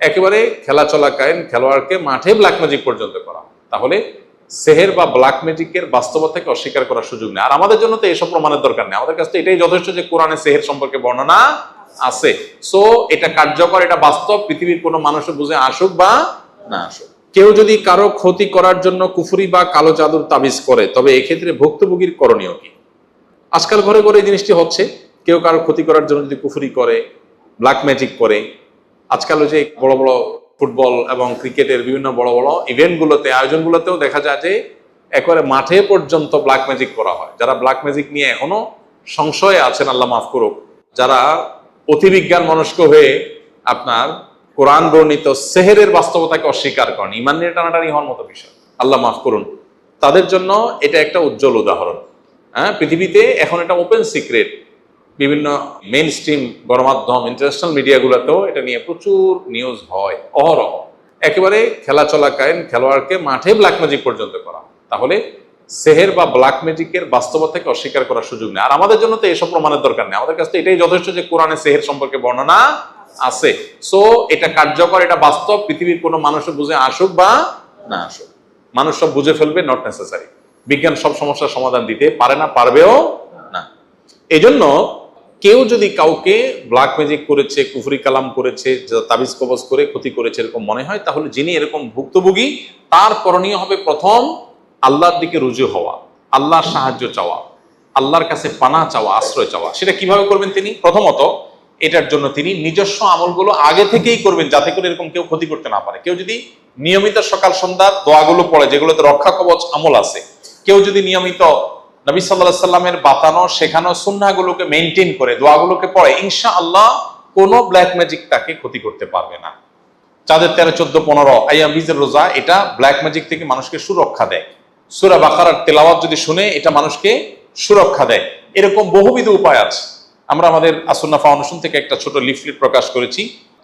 একেবারে খেলা চলাকালীন খেলোয়াড়কে মাঠে ব্ল্যাক ম্যাজিক পর্যন্ত করা, তাহলে সেহের বা ব্ল্যাক ম্যাজিকের বাস্তবতাকে অস্বীকার করার সুযোগ নেই। আর আমাদের জন্য তো এসব প্রমাণের দরকার নেই, আমাদের কাছে এটাই যথেষ্ট যে কোরআনে সেহের সম্পর্কে বর্ণনা আছে। সো এটা কার্যকর, এটা বাস্তব, পৃথিবীর কোনো মানুষও বুঝে আসুক বা না আসুক। কেউ যদি কারো ক্ষতি করার জন্য কুফরি বা কালো জাদুর তাবিজ করে, তবে এক্ষেত্রে ভুক্তভোগীর করণীয় কি? আজকাল ঘরে ঘরে এই জিনিসটি হচ্ছে, কেউ কারো ক্ষতি করার জন্য যদি কুফরি করে, ব্ল্যাক ম্যাজিক করে। আজকাল যে বড় বড় ফুটবল এবং ক্রিকেটের বিভিন্ন বড় বড় ইভেন্টগুলোতে, আয়োজনগুলোতেও দেখা যায় যে একেবারে মাঠে পর্যন্ত ব্ল্যাক ম্যাজিক করা হয়। যারা ব্ল্যাক ম্যাজিক নিয়ে এখনো সংশয়ে আছেন, আল্লাহ মাফ করুক, যারা অতিবিজ্ঞান মনস্ক হয়ে আপনার কোরআন বর্ণিত সেহেরের বাস্তবতাকে অস্বীকার করেন, ইমান নিয়ে টানাটানি হওয়ার মতো বিষয়, আল্লাহ মাফ করুন, তাদের জন্য এটা একটা উজ্জ্বল উদাহরণ। হ্যাঁ, পৃথিবীতে এখন এটা ওপেন সিক্রেট, বিভিন্ন মেইন স্ট্রিম গণমাধ্যম, ইন্টারন্যাশনাল মিডিয়াগুলোতেও এটা নিয়ে প্রচুর নিউজ হয় অহরহ। একেবারে খেলা চলাকালীন খেলোয়াড়কে মাঠে ব্ল্যাক ম্যাজিক পর্যন্ত করা, তাহলে সেহের বা ব্ল্যাক ম্যাজিকের বাস্তবতাকে অস্বীকার করার সুযোগ নেই। আর আমাদের জন্য তো এসব প্রমাণের দরকার নেই, আমাদের কাছে এটাই যথেষ্ট যে কোরআনে সেহের সম্পর্কে বর্ণনা আছে। সো এটা কার্যকর, এটা বাস্তব, পৃথিবীর কোনো মানুষও বুঝে আসুক বা না আসুক, মানুষ সব বুঝে ফেলবে, নট নেসেসারি। বিজ্ঞান সব সমস্যার সমাধান দিতে পারে না, পারবেও না। এই জন্য কেউ যদি কাউকে ব্ল্যাক ম্যাজিক করেছে, কুফরি কালাম করেছে, তাবিজ কবজ করে ক্ষতি করেছে এরকম মনে হয়, তাহলে যিনি এরকম ভুক্তভোগী, তার করণীয় হবে প্রথম আল্লাহর দিকে রুজু হওয়া, আল্লাহর সাহায্য চাওয়া, আল্লাহর কাছে পানা চাওয়া, আশ্রয় চাওয়া। সেটা কিভাবে করবেন তিনি? প্রথমত এটার জন্য তিনি নিজস্ব আমলগুলো আগে থেকেই করবেন, যাতে করে এরকম কেউ ক্ষতি করতে না পারে। কেউ যদি নিয়মিত সকাল সন্ধ্যার দোয়াগুলো পড়ে, যেগুলোতে রক্ষা কবচ আমল আছে, কেউ যদি নিয়মিত নবী সাল্লাল্লাহু আলাইহি সাল্লামের বাতানো শেখানো সুন্নাহগুলোকে মেইনটেইন করে দোয়াগুলোকে পড়ে, ইনশাআল্লাহ কোনো ব্ল্যাক ম্যাজিক তাকে ক্ষতি করতে পারবে না। চাঁদের 13, 14, 15 আইয়াম বীজের রোজা, এটা ব্ল্যাক ম্যাজিক থেকে মানুষকে সুরক্ষা দেয়। সূরা বাকারার তেলাওয়াত যদি শুনে, এটা মানুষকে সুরক্ষা দেয়। এরকম বহুবিধ উপায় আছে। আমরা আমাদের আসুন্নাহ ফাউন্ডেশন থেকে একটা ছোট লিফলেট প্রকাশ করেছি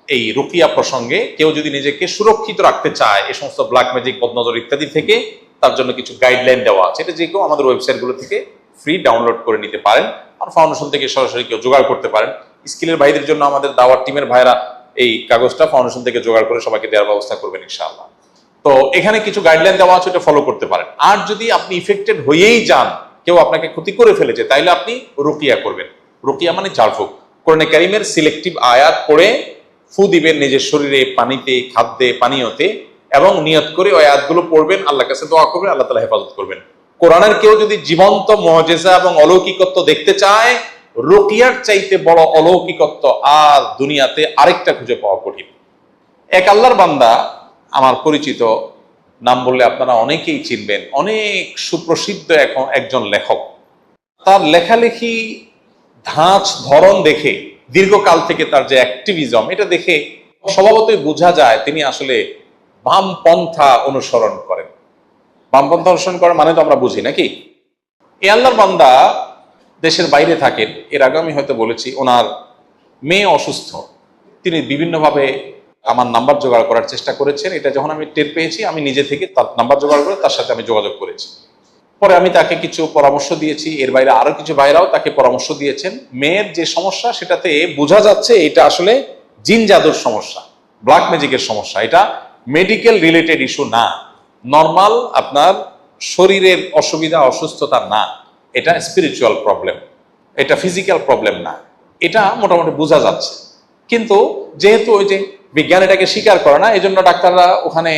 এই রুকিয়া প্রসঙ্গে। কেউ যদি নিজেকে সুরক্ষিত রাখতে চায় এই সমস্ত ব্ল্যাক ম্যাজিক, বদনজর ইত্যাদি থেকে, তার জন্য কিছু গাইডলাইন দেওয়া আছে। এটা যে কেউ আমাদের ওয়েবসাইটগুলো থেকে ফ্রি ডাউনলোড করে নিতে পারেন, আর ফাউন্ডেশন থেকে সরাসরি কেউ জোগাড় করতে পারেন। স্কিলের ভাইদের জন্য আমাদের দাওয়ার টিমের ভাইরা এই কাগজটা ফাউন্ডেশন থেকে জোগাড় করে সবাইকে দেওয়ার ব্যবস্থা করবেন ইনশাআল্লাহ। তো এখানে কিছু গাইডলাইন দেওয়া আছে, এটা ফলো করতে পারেন। আর যদি আপনি ইফেক্টেড হয়েই যান, কেউ আপনাকে ক্ষতি করে ফেলেছে, তাইলে আপনি রুকিয়া করবেন। রুকিয়া মানে ঝাড়ফুঁক। কোরআনে কারিমের সিলেক্টিভ আয়াত পড়ে ফু দিবেন নিজের শরীরে, পানিতে, খাদ্যে, পানীয়তে, এবং নিয়ত করে ওই আয়াতগুলো পড়বেন, আল্লাহর কাছে দোয়া করবেন, আল্লাহ তাআলা হেফাজত করবেন। কোরআনের কেউ যদি জীবন্ত মুআজিজা এবং অলৌকিকত্ব দেখতে চায়, রুকিয়ার চাইতে বড় অলৌকিকত্ব আর দুনিয়াতে আরেকটা খুঁজে পাওয়া কঠিন। এক আল্লাহর বান্দা, আমার পরিচিত, নাম বললে আপনারা অনেকেই চিনবেন, অনেক সুপ্রসিদ্ধ এখন একজন লেখক। তার লেখালেখি ধাঁচ ধরন দেখে, দীর্ঘকাল থেকে তার যে অ্যাক্টিভিজম, এটা দেখে স্বভাবতই বোঝা যায় তিনি আসলে বামপন্থা অনুসরণ করেন। বামপন্থা অনুসরণ করেন মানে তো আমরা বুঝি নাকি। এই আল্লাহর বান্দা দেশের বাইরে থাকেন। এর আগে আমি হয়তো বলেছি, ওনার মেয়ে অসুস্থ। তিনি বিভিন্নভাবে আমার নাম্বার জোগাড় করার চেষ্টা করেছেন। এটা যখন আমি টের পেয়েছি, আমি নিজে থেকে তার নাম্বার জোগাড় করে তার সাথে আমি যোগাযোগ করেছি। পরে আমি তাকে কিছু পরামর্শ দিয়েছি, এর বাইরে আরো কিছু ভাইরাও তাকে পরামর্শ দিয়েছেন। মেয়ের যে সমস্যা, সেটাতে বোঝা যাচ্ছে এটা আসলে জিন জাদুর সমস্যা, ব্ল্যাক ম্যাজিকের সমস্যা। এটা মেডিকেল রিলেটেড ইস্যু না, নর্মাল আপনার শরীরের অসুবিধা, অসুস্থতা না, এটা স্পিরিচুয়াল প্রবলেম, এটা ফিজিক্যাল প্রবলেম না। এটা মোটামুটি বোঝা যাচ্ছে। কিন্তু যেহেতু ওই যে বিজ্ঞান এটাকে স্বীকার করে না, এই জন্য ডাক্তাররা ওখানে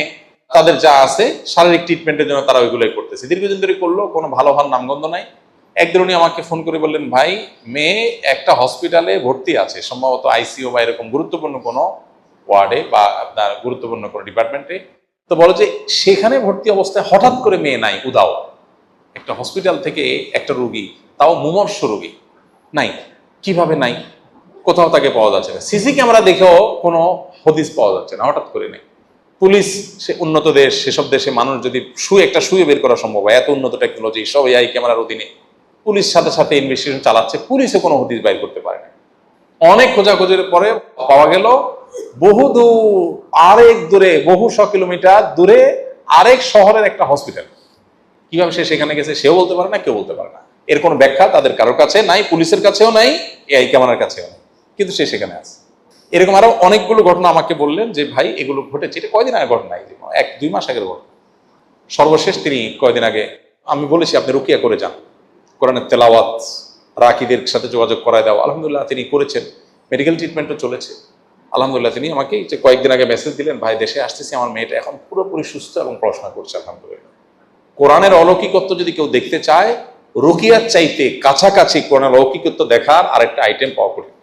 তাদের যা আছে শারীরিক ট্রিটমেন্টের জন্য তারা ওইগুলোই করতেছে। দীর্ঘদিন ধরে করলো, কোনো ভালো নামগন্ধ নাই। একদিন উনি আমাকে ফোন করে বললেন, ভাই, মেয়ে একটা হসপিটালে ভর্তি আছে, সম্ভবত আইসিইউ বা এরকম গুরুত্বপূর্ণ কোনো ওয়ার্ডে বা আপনার গুরুত্বপূর্ণ কোনো ডিপার্টমেন্টে। তো বলো যে সেখানে ভর্তি অবস্থায় হঠাৎ করে মেয়ে নাই, উদাও। একটা হসপিটাল থেকে একটা রোগী, তাও মুমূর্ষ রোগী, নাই। কিভাবে নাই? কোথাও তাকে পাওয়া যাচ্ছে না, সিসি ক্যামেরা দেখেও কোনো হদিস পাওয়া যাচ্ছে না, হঠাৎ করে নেই। পুলিশ, সে উন্নত দেশ, সেসব দেশে মানুষ যদি একটা শুয়ে বের করা সম্ভব হয়, এত উন্নত টেকনোলজি, সব এআই ক্যামেরার অধীনে, পুলিশ সাথে সাথে ইনভেস্টিগেশন চালাচ্ছে, পুলিশে কোনো হদিস বাইর করতে পারে না। অনেক খোঁজাখোঁজির পরে পাওয়া গেল বহু দূর, আরেক দূরে, বহু 100 কিলোমিটার দূরে আরেক শহরের একটা হসপিটাল। কিভাবে সে সেখানে গেছে সেও বলতে পারে না, কেউ বলতে পারে না। এর কোনো ব্যাখ্যা তাদের কারোর কাছে নাই, পুলিশের কাছেও নাই, এআই ক্যামেরার কাছেও নাই, কিন্তু সে সেখানে আছে। এরকম আরো অনেকগুলো ঘটনা আমাকে বললেন যে ভাই এগুলো ঘটেছে। এটা কয়দিন আগে ঘটনা, এই 1-2 মাস আগের ঘটনা। সর্বশেষ তিনি কয়দিন আগে আমি বলেছি আপনি রুকিয়া করে যান, কোরআনের তেলাওয়াত, রাকিদের সাথে যোগাযোগ করায় দাও। আলহামদুলিল্লাহ তিনি করেছেন, মেডিকেল ট্রিটমেন্টও চলেছে। আলহামদুলিল্লাহ তিনি আমাকে যে কয়েকদিন আগে মেসেজ দিলেন, ভাই দেশে আসতেছি, আমার মেয়েটা এখন পুরোপুরি সুস্থ এবং পড়াশোনা করছে আলহামদুলিল্লাহ। কোরআনের অলৌকিকত্ব যদি কেউ দেখতে চায়, রুকিয়ার চাইতে কাছাকাছি কোরআনের অলৌকিকত্ব দেখার আরেকটা আইটেম পাওয়া কঠিন।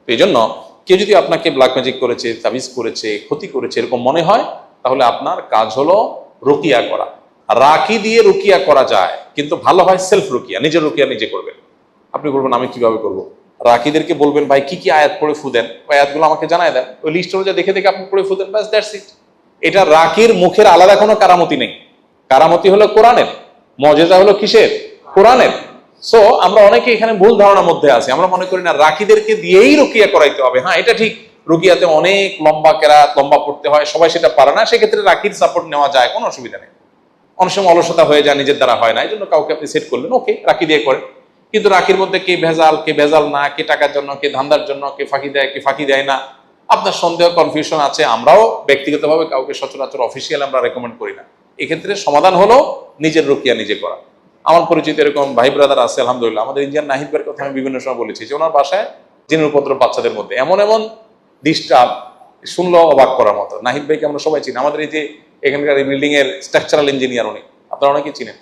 এই জন্য কেউ যদি আপনাকে ব্ল্যাক ম্যাজিক করেছে, তাবিজ করেছে, ক্ষতি করেছে এরকম মনে হয়, তাহলে আপনার কাজ হলো রুকিয়া করা। রাকি দিয়ে রুকিয়া করা যায়, কিন্তু ভালো হয় সেলফ রুকিয়া, নিজের রুকিয়া নিজে করবেন। আপনি বলবেন আমি কিভাবে করবো? রাকিদেরকে বলবেন ভাই কি কি আয়াত পড়ে ফু দেন, ওই আয়াতগুলো আমাকে জানায় দেন, ওই লিস্ট অনুযায়ী দেখে দেখে আপনি পড়ে ফু দেন, ব্যাস দ্যাটস ইট। এটা রাকির মুখের আলাদা কোনো কারামতি নেই। কারামতি হলো কোরআনের, মজেজা হলো কিসের? কোরআনের। সো আমরা অনেকে এখানে ভুল ধারণার মধ্যে আছি, আমরা মনে করি না রাকিদেরকে দিয়েই রুকিয়া করাইতে হবে। হ্যাঁ এটা ঠিক, রুকিয়াতে অনেক লম্বা কেরাত, লম্বা পড়তে হয়, সবাই সেটা পারে না, সেক্ষেত্রে রাকির সাপোর্ট নেওয়া যায়, কোনো অসুবিধা নেই। অনেক সময় অলসতা হয়ে যায়, নিজের দ্বারা হয় না, এই জন্য কাউকে আপনি সেট করলেন, ওকে রাকি দিয়ে করেন। কিন্তু রাকির মধ্যে কে ভেজাল, কে ভেজাল না, কে টাকার জন্য, কে ধান্দার জন্য, কে ফাঁকি দেয়, কে ফাঁকি দেয় না, আপনার সন্দেহ কনফিউশন আছে। আমরাও ব্যক্তিগতভাবে কাউকে সচরাচর অফিসিয়াল আমরা রেকমেন্ড করি না। এক্ষেত্রে সমাধান হলো নিজের রুকিয়া নিজে করা। আমার পরিচিত এরকম ভাই ব্রাদার আছে আলহামদুলিল্লাহ। আমাদের ইন্ডিয়ান নাহিদ ভাইয়ের কথা আমি বিভিন্ন সময় বলেছি যে ওনার বাসায় জিনের উপদ্রব বাচ্চাদের মধ্যে এমন এমন ডিস্টার্ব, শুনলো অবাক করার মতো। নাহিদ ভাইকে আমরা সবাই চিনি, আমাদের এই যে এখানকার এই বিল্ডিং এর স্ট্রাকচারাল ইঞ্জিনিয়ার উনি, আপনারা অনেকেই চিনেন।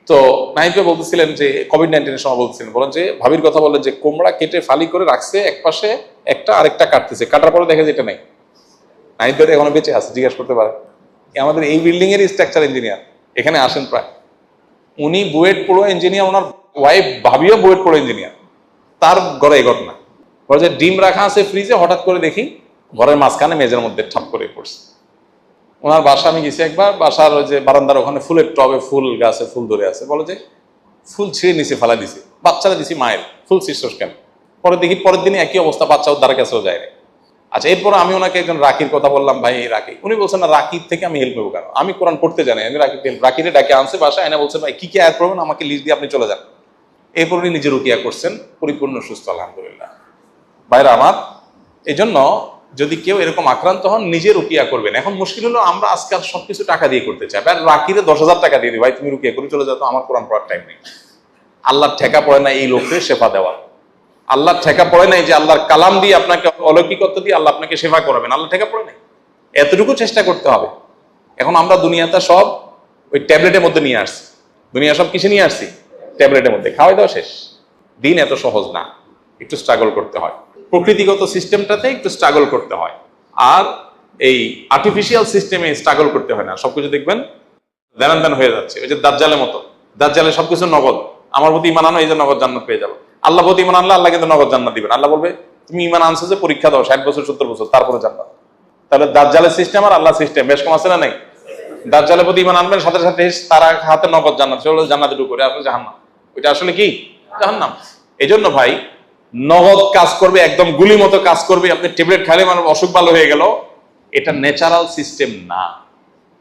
তো নাহিদ ভাই বলতেছিলেন যে কোভিড-19 সময় বলতেছিলেন, বলেন যে ভাবির কথা বললেন যে কোমড়া কেটে ফালি করে রাখছে, এক পাশে একটা আরেকটা কাটতেছে, কাটার পরে দেখে যে এটা নাই। নাহিদ ভাই এখনো বেঁচে আছে, জিজ্ঞাসা করতে পারে। আমাদের এই বিল্ডিং এর স্ট্রাকচার ইঞ্জিনিয়ার এখানে আসেন প্রায়, উনি বুয়েট পড়ুয়া ইঞ্জিনিয়ার, ওনার ওয়াইফ ভাবিও বুয়েট পড়ুয়া ইঞ্জিনিয়ার। তার ঘরে এই ঘটনা, বলে যে ডিম রাখা আছে ফ্রিজে, হঠাৎ করে দেখি ঘরের মাঝখানে মেজের মধ্যে ঠাপ করে পড়ছে। ওনার বাসা আমি গেছি একবার, বাসার ওই যে বারান্দার ওখানে ফুলের টবে ফুল গাছে ফুল ধরে আছে, বলে যে ফুল ছিঁড়ে নিচে ফেলা দিছে, বাচ্চারা দিছি মায়ের, ফুল ছিঁড়ছস কেন? পরে দেখি পরের দিনে একই অবস্থা, বাচ্চা ওর দ্বারা কাছেও যায় না। আচ্ছা, এরপর আমি ওনাকে একজন রাকির কথা বললাম, ভাই এই রাকি, উনি বলছেন না রাকির থেকে আমি হেল্প নেবো কেন, আমি কোরআন পড়তে জানি, আমি রাকিরে ডাকে আনছে বাসায় এনে বলছেন ভাই কি কি আয়াত পড়বেন আমাকে লিস্ট দিয়ে আপনি চলে যান। এরপর উনি নিজে রুকিয়া করছেন, পরিপূর্ণ সুস্থ আলহামদুলিল্লাহ। ভাইরা আমার, এই জন্য যদি কেউ এরকম আক্রান্ত হন নিজে রুকিয়া করবেন। এখন মুশকিল হলো আমরা আজকাল সবকিছু টাকা দিয়ে করতে চাই, আর রাকিরে 10,000 টাকা দিয়ে দিই, ভাই তুমি রুকিয়া করে চলে যাও তো, আমার কোরআন পড়ার টাইম নেই। আল্লাহর ঠেকা পড়ে না এই লোককে সেবা দেওয়া, আল্লাহর ঠেকা পড়ে নাই যে আল্লাহর কালাম দিয়ে আপনাকে অলৌকিকত্ব দিয়ে আল্লাহ আপনাকে সেবা করাবেন, আল্লাহ ঠেকা পড়ে নাই। এতটুকু চেষ্টা করতে হবে। এখন আমরা দুনিয়াটা সব ওই ট্যাবলেটের মধ্যে নিয়ে আসছি, দুনিয়া সব কিসে নিয়ে আসছি? ট্যাবলেটের মধ্যে, খাওয়াই দাও শেষ। দিন এত সহজ না, একটু স্ট্রাগল করতে হয়। প্রকৃতিগত সিস্টেমটাতে একটু স্ট্রাগল করতে হয়, আর এই আর্টিফিশিয়াল সিস্টেমে স্ট্রাগল করতে হয় না। সবকিছু দেখবেন দেন দেন হয়ে যাচ্ছে, ওই যে দাজ্জালের মতো। দাজ্জালে সবকিছু নগদ, আমার প্রতি ইমান আনো, এই যে নগদ জান্নাত পেয়ে যাবো। আল্লাহ প্রতি ইমান আনলে আল্লাহ কিন্তু নগদ জান্নাত দিবেন। আল্লাহ বলবে তুমি ইমান আনছো যে পরীক্ষা দাও 60 বছর 70 বছর, তারপরে জান্নাত। তাহলে দাজ্জালের সিস্টেম আর আল্লাহ সিস্টেম বেশ কম আছে না? নাই। দাজ্জালের প্রতি ইমান আনবেন, সাথে সাথে তার হাতে নগদ জান্নাত, সেগুলো জান্নাতে ঢুকে আসলে জাহান্নাম। ওইটা আসলে কি? জাহান্নাম। এই জন্য ভাই নগদ কাজ করবে, একদম গুলি মতো কাজ করবে, আপনি ট্যাবলেট খাইলে মানুষ অসুখ ভালো হয়ে গেল, এটা ন্যাচারাল সিস্টেম না।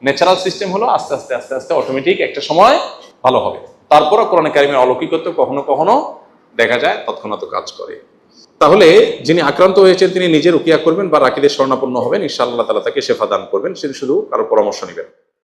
ন্যাচারাল সিস্টেম হলো আস্তে আস্তে আস্তে আস্তে অটোমেটিক একটা সময় ভালো হবে। তারপরও কোরআনে কারিমের অলৌকিকত্ব কখনো কখনো দেখা যায় তৎক্ষণাৎ কাজ করে। তাহলে যিনি আক্রান্ত হয়েছেন তিনি নিজে রুকিয়া করবেন বা রাকিদের শরণাপন্ন হবেন, ইনশাআল্লাহ তাআলা তাকে শেফা দান করবেন, সেটা শুধু কারো পরামর্শ নেবেন।